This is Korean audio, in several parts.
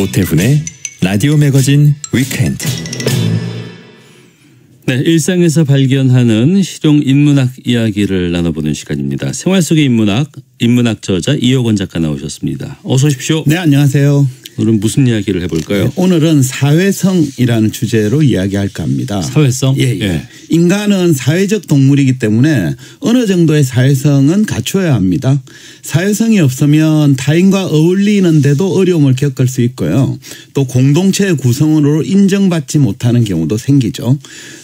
오태훈의 라디오 매거진 위켄드. 네, 일상에서 발견하는 실용 인문학 이야기를 나눠보는 시간입니다. 생활 속의 인문학 저자 이혁원 작가 나오셨습니다. 어서 오십시오. 네, 안녕하세요. 오늘은 무슨 이야기를 해볼까요? 네, 오늘은 사회성이라는 주제로 이야기할까 합니다. 사회성? 예. 예. 인간은 사회적 동물이기 때문에 어느 정도의 사회성은 갖춰야 합니다. 사회성이 없으면 타인과 어울리는데도 어려움을 겪을 수 있고요. 또 공동체의 구성원으로 인정받지 못하는 경우도 생기죠.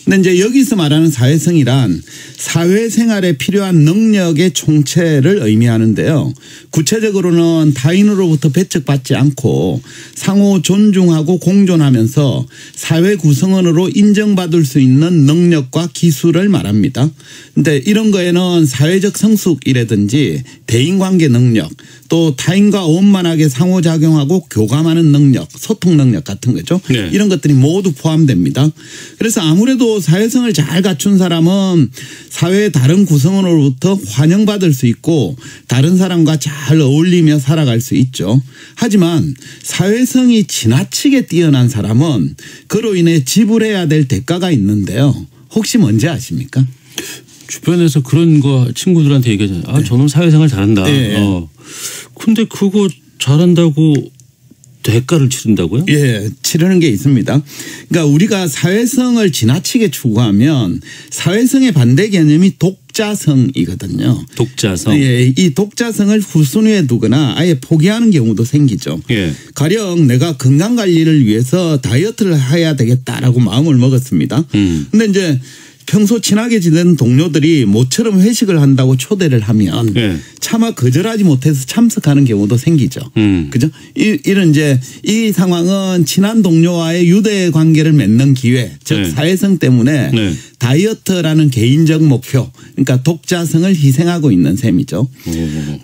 근데 이제 여기서 말하는 사회성이란 사회생활에 필요한 능력의 총체를 의미하는데요. 구체적으로는 타인으로부터 배척받지 않고 상호 존중하고 공존하면서 사회 구성원으로 인정받을 수 있는 능력과 기술을 말합니다. 근데 이런 거에는 사회적 성숙이라든지 대인관계 능력, 또 타인과 원만하게 상호작용하고 교감하는 능력, 소통 능력 같은 거죠. 네. 이런 것들이 모두 포함됩니다. 그래서 아무래도 사회성을 잘 갖춘 사람은 사회의 다른 구성원으로부터 환영받을 수 있고 다른 사람과 잘 어울리며 살아갈 수 있죠. 하지만 사회성이 지나치게 뛰어난 사람은 그로 인해 지불해야 될 대가가 있는데요. 혹시 뭔지 아십니까? 주변에서 그런 거 친구들한테 얘기하잖아요. 아, 저놈 사회생활 잘한다. 네. 근데 그거 잘한다고 대가를 치른다고요? 예, 치르는 게 있습니다. 그러니까 우리가 사회성을 지나치게 추구하면 사회성의 반대 개념이 독자성이거든요. 독자성. 예, 이 독자성을 후순위에 두거나 아예 포기하는 경우도 생기죠. 예. 가령 내가 건강 관리를 위해서 다이어트를 해야 되겠다라고 마음을 먹었습니다. 근데 이제 평소 친하게 지낸 동료들이 모처럼 회식을 한다고 초대를 하면 네. 차마 거절하지 못해서 참석하는 경우도 생기죠. 그죠? 이런 이제 이 상황은 친한 동료와의 유대 관계를 맺는 기회, 즉 네. 사회성 때문에 네. 다이어트라는 개인적 목표, 그러니까 독자성을 희생하고 있는 셈이죠.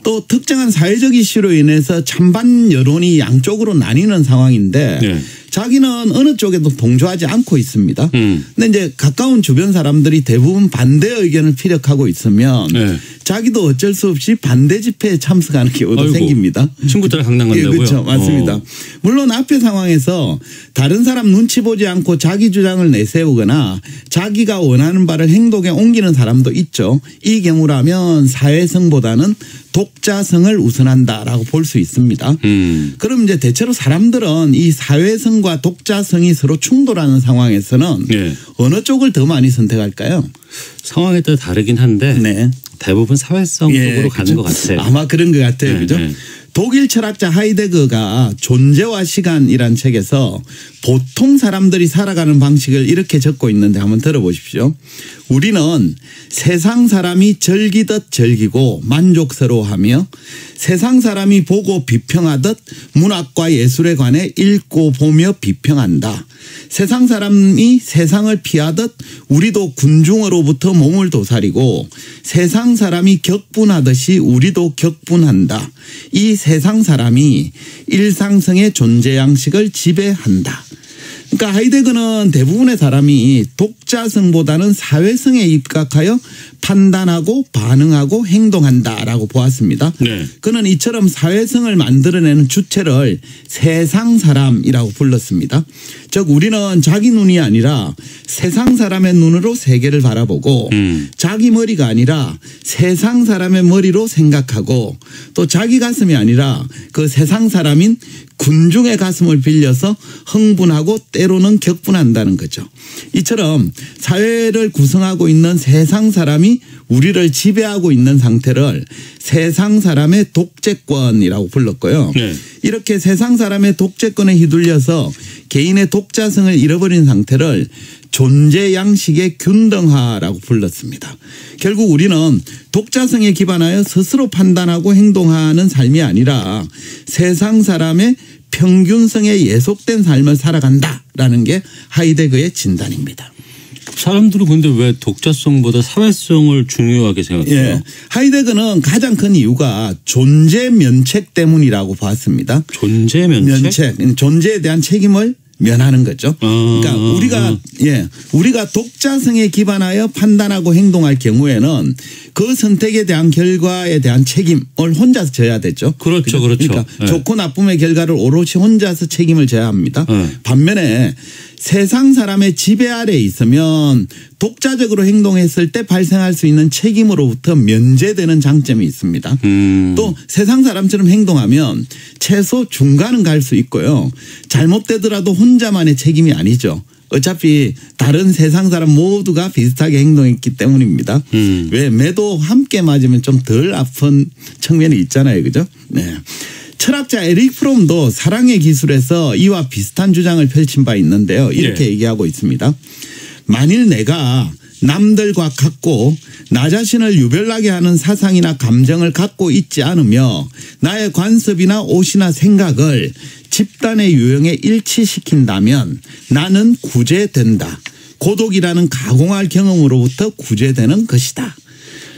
또 특정한 사회적 이슈로 인해서 찬반 여론이 양쪽으로 나뉘는 상황인데 네. 자기는 어느 쪽에도 동조하지 않고 있습니다. 근데 이제 가까운 주변 사람들이 대부분 반대 의견을 피력하고 있으면 네. 자기도 어쩔 수 없이 반대 집회에 참석하는 경우도 아이고, 생깁니다. 친구들 강남 간다고요? 예, 그렇죠. 맞습니다. 물론 앞의 상황에서 다른 사람 눈치 보지 않고 자기 주장을 내세우거나 자기가 원하는 바를 행동에 옮기는 사람도 있죠. 이 경우라면 사회성보다는 독자성을 우선한다라고 볼 수 있습니다. 그럼 이제 대체로 사람들은 이 사회성과 독자성이 서로 충돌하는 상황에서는 네. 어느 쪽을 더 많이 선택할까요? 상황에 따라 다르긴 한데 네. 대부분 사회성 쪽으로 가는 것 같아요. 아마 그런 것 같아요. 네, 그죠? 네. 독일 철학자 하이데거가 존재와 시간이란 책에서 보통 사람들이 살아가는 방식을 이렇게 적고 있는데 한번 들어보십시오. 우리는 세상 사람이 즐기듯 즐기고 만족스러워하며 세상 사람이 보고 비평하듯 문학과 예술에 관해 읽고 보며 비평한다. 세상 사람이 세상을 피하듯 우리도 군중으로부터 몸을 도사리고 세상 사람이 격분하듯이 우리도 격분한다. 이 세상 사람이 일상성의 존재 양식을 지배한다. 그러니까 하이데거는 대부분의 사람이 독자성보다는 사회성에 입각하여 판단하고 반응하고 행동한다라고 보았습니다. 네. 그는 이처럼 사회성을 만들어내는 주체를 세상 사람이라고 불렀습니다. 즉 우리는 자기 눈이 아니라 세상 사람의 눈으로 세계를 바라보고 자기 머리가 아니라 세상 사람의 머리로 생각하고 또 자기 가슴이 아니라 그 세상 사람인 군중의 가슴을 빌려서 흥분하고 때로는 격분한다는 거죠. 이처럼 사회를 구성하고 있는 세상 사람이 우리를 지배하고 있는 상태를 세상 사람의 독재권이라고 불렀고요. 네. 이렇게 세상 사람의 독재권에 휘둘려서 개인의 독자성을 잃어버린 상태를 존재 양식의 균등화라고 불렀습니다. 결국 우리는 독자성에 기반하여 스스로 판단하고 행동하는 삶이 아니라 세상 사람의 평균성에 예속된 삶을 살아간다라는 게 하이데거의 진단입니다. 사람들은 근데 왜 독자성보다 사회성을 중요하게 생각해요? 예. 하이데거는 가장 큰 이유가 존재 면책 때문이라고 봤습니다. 존재 면책? 존재에 대한 책임을 면하는 거죠. 그러니까 우리가 독자성에 기반하여 판단하고 행동할 경우에는 그 선택에 대한 결과에 대한 책임을 혼자서 져야 되죠. 그렇죠. 그러니까 네. 좋고 나쁨의 결과를 오롯이 혼자서 책임을 져야 합니다. 반면에 세상 사람의 지배 아래에 있으면 독자적으로 행동했을 때 발생할 수 있는 책임으로부터 면제되는 장점이 있습니다. 또 세상 사람처럼 행동하면 최소 중간은 갈 수 있고요. 잘못되더라도 혼자만의 책임이 아니죠. 어차피 다른 세상 사람 모두가 비슷하게 행동했기 때문입니다. 왜 매도 함께 맞으면 좀 덜 아픈 측면이 있잖아요. 그죠? 네. 철학자 에릭 프롬도 사랑의 기술에서 이와 비슷한 주장을 펼친 바 있는데요. 이렇게 얘기하고 있습니다. 만일 내가 남들과 같고 나 자신을 유별나게 하는 사상이나 감정을 갖고 있지 않으며 나의 관습이나 옷이나 생각을 집단의 유형에 일치시킨다면 나는 구제된다. 고독이라는 가공할 경험으로부터 구제되는 것이다.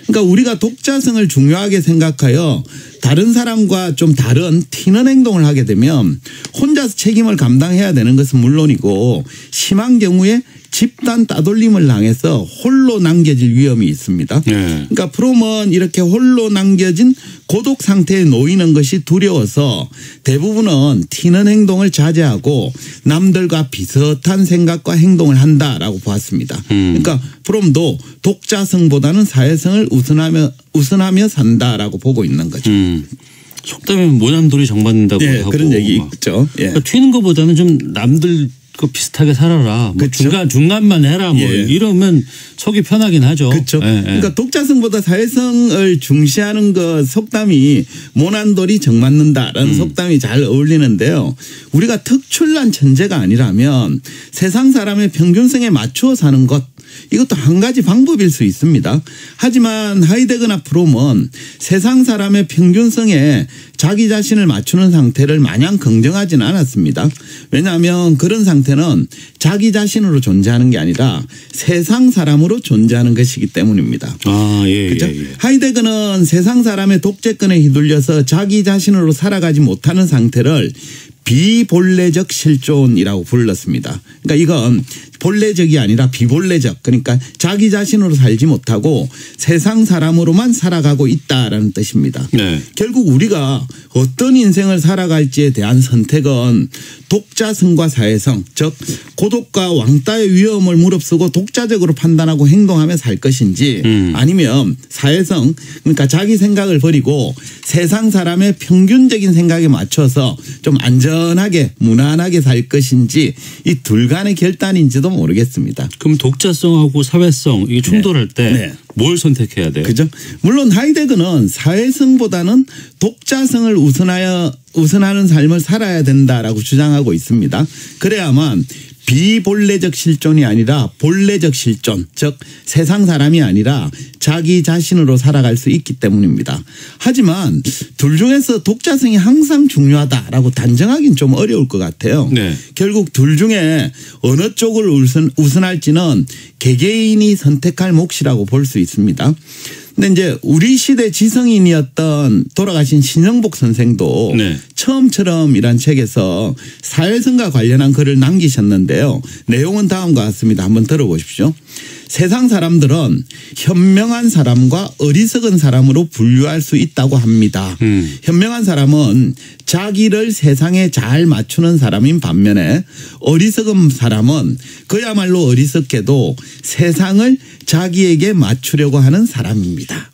그러니까 우리가 독자성을 중요하게 생각하여 다른 사람과 좀 다른 튀는 행동을 하게 되면 혼자서 책임을 감당해야 되는 것은 물론이고 심한 경우에 집단 따돌림을 당해서 홀로 남겨질 위험이 있습니다. 그러니까 프롬은 이렇게 홀로 남겨진 고독 상태에 놓이는 것이 두려워서 대부분은 튀는 행동을 자제하고 남들과 비슷한 생각과 행동을 한다라고 보았습니다. 그러니까 프롬도 독자성보다는 사회성을 우선하며 산다라고 보고 있는 거죠. 속담에 모난돌이 정받는다고 하고 그런 얘기 있죠. 그러니까 튀는 것보다는 좀 남들 그 비슷하게 살아라. 뭐 중간만 해라. 뭐 이러면 속이 편하긴 하죠. 그렇죠. 그러니까 독자성보다 사회성을 중시하는 것 속담이 모난돌이 정맞는다라는 속담이 잘 어울리는데요. 우리가 특출난 천재가 아니라면 세상 사람의 평균성에 맞추어 사는 것 이것도 한 가지 방법일 수 있습니다. 하지만 하이데거나 프롬은 세상 사람의 평균성에 자기 자신을 맞추는 상태를 마냥 긍정하지는 않았습니다. 왜냐하면 그런 상태는 자기 자신으로 존재하는 게 아니라 세상 사람으로 존재하는 것이기 때문입니다. 그렇죠? 하이데거는 세상 사람의 독재권에 휘둘려서 자기 자신으로 살아가지 못하는 상태를 비본래적 실존이라고 불렀습니다. 그러니까 이건 본래적이 아니라 비본래적, 그러니까 자기 자신으로 살지 못하고 세상 사람으로만 살아가고 있다라는 뜻입니다. 결국 우리가 어떤 인생을 살아갈지에 대한 선택은 독자성과 사회성, 즉 고독과 왕따의 위험을 무릅쓰고 독자적으로 판단하고 행동하며 살 것인지 아니면 사회성, 그러니까 자기 생각을 버리고 세상 사람의 평균적인 생각에 맞춰서 좀 안전하게 무난하게 살 것인지 이 둘 간의 결단인지도 모르겠습니다. 그럼 독자성하고 사회성 이게 충돌할 때 뭘 선택해야 돼요? 그죠? 물론 하이데거는 사회성보다는 독자성을 우선하는 삶을 살아야 된다라고 주장하고 있습니다. 그래야만 비본래적 실존이 아니라 본래적 실존, 즉 세상 사람이 아니라 자기 자신으로 살아갈 수 있기 때문입니다. 하지만 둘 중에서 독자성이 항상 중요하다라고 단정하기는 좀 어려울 것 같아요. 결국 둘 중에 어느 쪽을 우선할지는 개개인이 선택할 몫이라고 볼 수 있습니다. 근데 이제 우리 시대 지성인이었던 돌아가신 신영복 선생도 처음처럼이란 책에서 사회성과 관련한 글을 남기셨는데요. 내용은 다음과 같습니다. 한번 들어보십시오. 세상 사람들은 현명한 사람과 어리석은 사람으로 분류할 수 있다고 합니다. 현명한 사람은 자기를 세상에 잘 맞추는 사람인 반면에 어리석은 사람은 그야말로 어리석게도 세상을 자기에게 맞추려고 하는 사람입니다.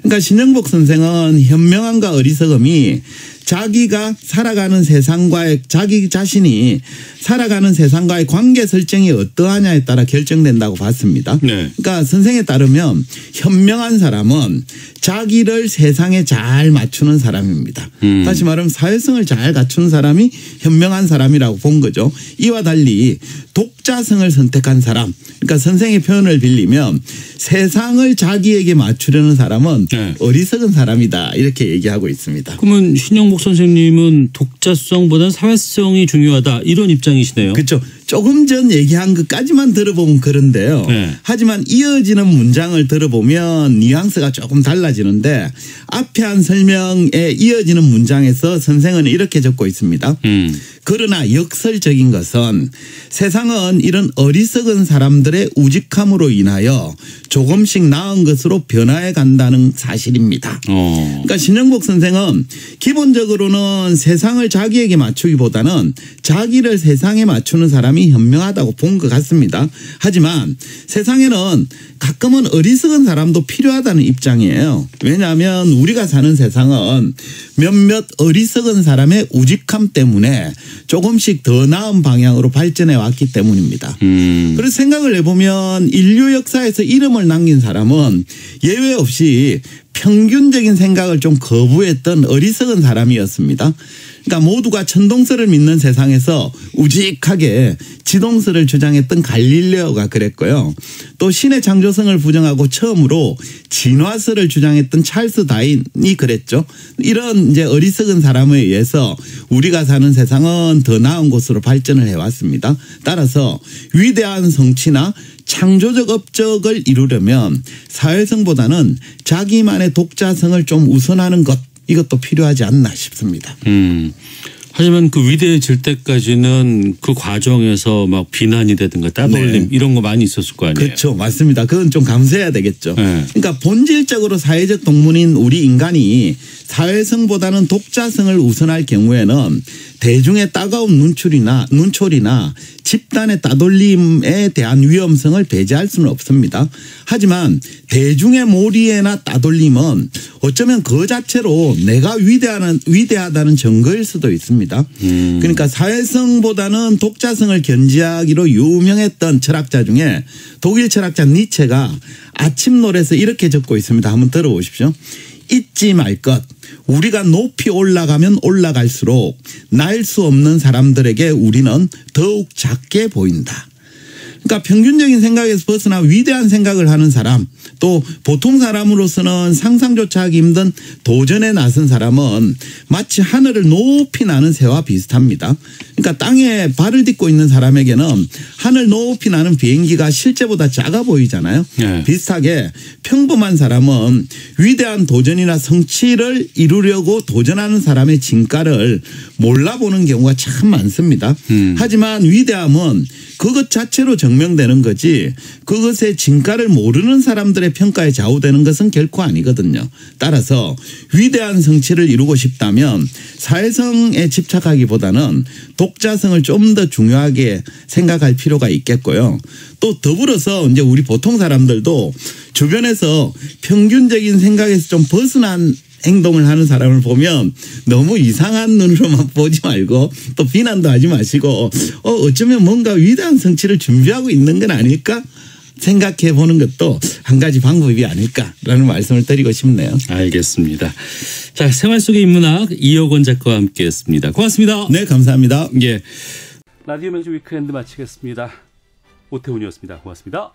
그러니까 신영복 선생은 현명함과 어리석음이 자기가 살아가는 세상과의 자기 자신이 살아가는 세상과의 관계 설정이 어떠하냐에 따라 결정된다고 봤습니다. 그러니까 선생에 따르면 현명한 사람은 자기를 세상에 잘 맞추는 사람입니다. 다시 말하면 사회성을 잘 갖춘 사람이 현명한 사람이라고 본 거죠. 이와 달리 독자성을 선택한 사람, 그러니까 선생의 표현을 빌리면 세상을 자기에게 맞추려는 사람은 어리석은 사람이다 이렇게 얘기하고 있습니다. 그러면 신영복 선생님은 독자성보다는 사회성이 중요하다 이런 입장이시네요. 그렇죠. 조금 전 얘기한 것까지만 들어보면 그런데요. 하지만 이어지는 문장을 들어보면 뉘앙스가 조금 달라지는데 앞에 한 설명에 이어지는 문장에서 선생은 이렇게 적고 있습니다. 그러나 역설적인 것은 세상은 이런 어리석은 사람들의 우직함으로 인하여 조금씩 나은 것으로 변화해 간다는 사실입니다. 그러니까 신영복 선생은 기본적으로는 세상을 자기에게 맞추기보다는 자기를 세상에 맞추는 사람이 현명하다고 본 것 같습니다. 하지만 세상에는 가끔은 어리석은 사람도 필요하다는 입장이에요. 왜냐하면 우리가 사는 세상은 몇몇 어리석은 사람의 우직함 때문에 조금씩 더 나은 방향으로 발전해 왔기 때문입니다. 그래서 생각을 해보면 인류 역사에서 이름을 남긴 사람은 예외 없이 평균적인 생각을 좀 거부했던 어리석은 사람이었습니다. 그러니까 모두가 천동설을 믿는 세상에서 우직하게 지동설을 주장했던 갈릴레오가 그랬고요. 또 신의 창조성을 부정하고 처음으로 진화설을 주장했던 찰스 다윈이 그랬죠. 이런 이제 어리석은 사람에 의해서 우리가 사는 세상은 더 나은 곳으로 발전을 해왔습니다. 따라서 위대한 성취나 창조적 업적을 이루려면 사회성보다는 자기만의 독자성을 좀 우선하는 것, 이것도 필요하지 않나 싶습니다. 하지만 그 위대해질 때까지는 그 과정에서 막 비난이 되든가 따돌림 이런 거 많이 있었을 거 아니에요. 그렇죠. 맞습니다. 그건 좀 감수해야 되겠죠. 네. 그러니까 본질적으로 사회적 동물인 우리 인간이 사회성보다는 독자성을 우선할 경우에는 대중의 따가운 눈초리나 집단의 따돌림에 대한 위험성을 배제할 수는 없습니다. 하지만 대중의 몰이해나 따돌림은 어쩌면 그 자체로 내가 위대하다는 증거일 수도 있습니다. 그러니까 사회성보다는 독자성을 견지하기로 유명했던 철학자 중에 독일 철학자 니체가 아침노래에서 이렇게 적고 있습니다. 한번 들어보십시오. 잊지 말 것. 우리가 높이 올라가면 올라갈수록 날 수 없는 사람들에게 우리는 더욱 작게 보인다. 그러니까 평균적인 생각에서 벗어나 위대한 생각을 하는 사람, 또 보통 사람으로서는 상상조차 하기 힘든 도전에 나선 사람은 마치 하늘을 높이 나는 새와 비슷합니다. 그러니까 땅에 발을 딛고 있는 사람에게는 하늘 높이 나는 비행기가 실제보다 작아 보이잖아요. 네. 비슷하게 평범한 사람은 위대한 도전이나 성취를 이루려고 도전하는 사람의 진가를 몰라보는 경우가 참 많습니다. 하지만 위대함은 그것 자체로 증명되는 거지 그것의 진가를 모르는 사람들의 평가에 좌우되는 것은 결코 아니거든요. 따라서 위대한 성취를 이루고 싶다면 사회성에 집착하기보다는 독자성을 좀 더 중요하게 생각할 필요가 있겠고요. 또 더불어서 이제 우리 보통 사람들도 주변에서 평균적인 생각에서 좀 벗어난 행동을 하는 사람을 보면 너무 이상한 눈으로만 보지 말고 또 비난도 하지 마시고 어쩌면 뭔가 위대한 성취를 준비하고 있는 건 아닐까 생각해 보는 것도 한 가지 방법이 아닐까라는 말씀을 드리고 싶네요. 알겠습니다. 자, 생활 속의 인문학 이혁원 작가와 함께했습니다. 고맙습니다. 네, 감사합니다. 예, 라디오 명주 위크엔드 마치겠습니다. 오태훈이었습니다. 고맙습니다.